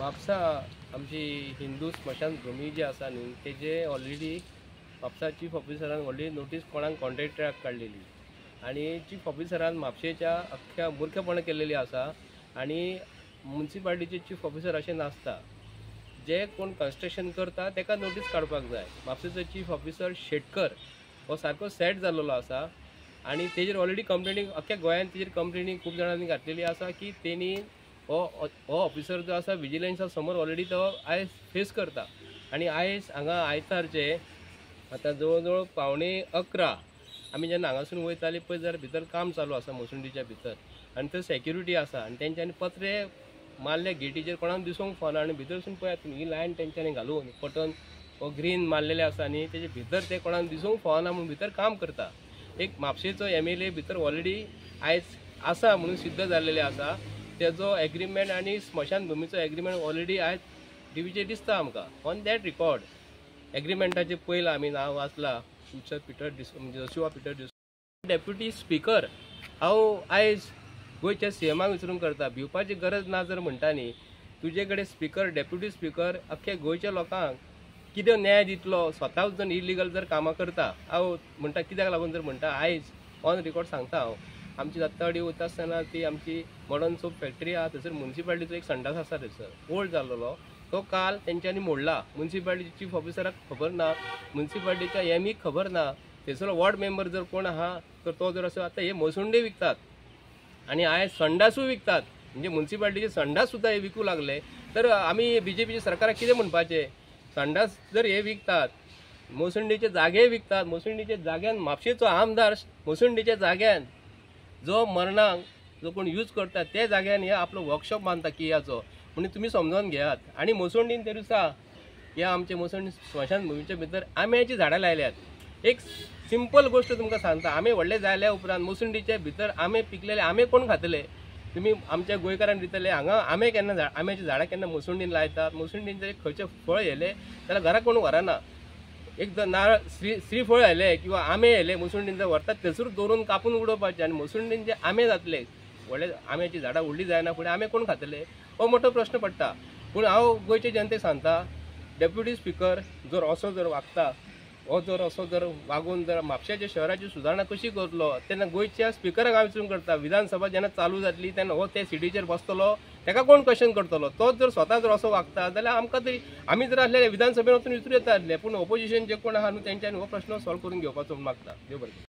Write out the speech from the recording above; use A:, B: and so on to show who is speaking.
A: म्हापसा आमची हिंदू स्मशानभूमी जी आसा न्ही तेजे ऑलरेडी म्हापसा चीफ ऑफिसरान ऑलरेडी नोटीस कोणाक कॉन्ट्रॅक्टराक काडलेली आणि चीफ ऑफिसरान म्हापशेच्या अख्ख्या मुर्खपणां केलेली आसा आणि म्युनिसिपालिटीचे चीफ ऑफिसर असे नासता जे कोण कन्स्ट्रक्शन करता तेका नोटीस काडपाक जाय। म्हापशेचो चीफ ऑफिसर शेटकर हो सारको सेट जाल्लो आसा आणि तेजेर ऑलरेडी कंप्लेनी अख्ख्या गोंयांत तेजेर कंप्लेनी खूब जाणांनी घातलेली आसा की तेणी हो ऑफिसर जो आसा विजिलन्सा समोर ऑलरेडी तो आयज फेस करता आणि आयज हांगा आयतारचे आता जवळ जवळ 11:15 आमी जेन्ना हांगासून वयताली पळय जाल्यार भितर काम चालू आसा मोसुंडीच्या भितर आणि थंय सेक्युरिटी आसा आणि तेंच्यांनी पत्रे मारले गेटीचेर कोणाक दिसूंक फावना आणि भितरसून पळयात तुमी ही लायन तेंच्यांनी घालून बटन हो ग्रीन मारलेले आसा आणि तेजे भितर ते कोणाक दिसूंक फावना म्हणून भितर काम करता। एक म्हापशेचो MLA भितर ऑलरेडी आयज आसा म्हणून सिद्ध जाल्लेले आसा। तेजो एग्रीमेंट आणि स्मशानभूमीचो एग्रीमेंट ऑलरेडी आयज टीव्हीचेर दिसता आमकां। ऑन दॅट रिकॉर्ड एग्रीमेंटाचे पयला आमी नांव वाचला Peter Joshua Peter deputy speaker हांव आयज गोंयच्या CMाक विचारून करता भिवपाची गरज ना जर म्हणटा न्ही तुजे कडेन स्पीकर डेप्युटी स्पीकर अख्ख्या गोंयच्या लोकांक कितें न्याय दितलो स्वताच जर इलिगल जर कामां करता हांव म्हणटा कित्याक लागून जर म्हणटा आयज ऑन रिकॉर्ड सांगता हांव आमची दत्तावाडी वता आसतना ती आमची मॉडर्न सोप फॅक्टरी आहा थंयसर म्युनिसिपालिटीचो एक संडास आसा थंयसर ओल्ड जाल्लो तो काल तेंच्यांनी मोडला। म्युनिसिपालिटी चीफ ऑफिसराक खबर ना म्युनिसिपालिटीच्या MEक खबर ना थंयसर वॉर्ड मेंबर जर कोण आहा तर तो जर असो आता हे मोसुंडे विकतात आणि आयज संडासूय विकतात म्हणजे म्युनिसिपालिटीचे संडास सुद्धा हे विकू लागले तर आमी BJPच्या सरकाराक कितें म्हणपाचें संडास जर हे विकतात मोसुंडीचे जागे विकतात मोसुंडीच्या जाग्यान म्हापशेचो आमदार मोसुंडीच्या जाग्यान जो मरणाक जो कोण यूज करता त्या जाग्यान हे आपलो वर्कशॉप बांदता कियाचो म्हणून तुमी समजून घेयात। आणि मोसुंडीन ते दिसा ह्या आमच्या मोसुंडी स्मशानभूमीच्या भितर आंब्याची झाडां लायल्यात। एक सिंपल गोष्ट तुमकां सांगता आंबे व्हडले जाल्या उपरांत मोसुंडीच्या भितर आंबे पिकलेले आंबे कोण खातले तुमी आमच्या गोंयकारांक दितले हांगा आंबे केन्ना आंब्याची झाडां केन्ना मोसुंडीन लायतात मोसुंडीन जर खंयचे फळ येले जाल्यार घरा कोण व्हरना एक जर नारळ श्रीफळ येले किंवा आंबे येले मोसुंडीन जर व्हरतात थंयसर दवरून कापून उडोवपाचे आणि मोसुंडीन जे आंबे जातले व्हडले आंब्याची झाडां व्हडली जायना फुडें आंबे कोण खातले हो मोठो प्रश्न पडटा। पूण हांव गोंयचे जनतेक सांगता डेप्युटी स्पीकर जर असो जर वागता हो जर असो जर वागून जर म्हापशेच्या शहराची सुदारणा कशी करतलो तेन्ना गोंयच्या स्पीकराक हांव विचारून करता विधानसभा जेन्ना चालू जातली तेन्ना हो त्या सिटीचेर बसतलो तेका कोण क्वेश्चन करतलो तोच जर स्वता जर असो वागता जाल्यार आमकां तरी आमी जर आसले विधानसभेन वचून विचारूं येता आसले पूण ऑपोजिशन जे कोण आहा न्हू तेंच्यांनी हो प्रश्न सॉल्व करून घेवपाचो मागता। देव बरें।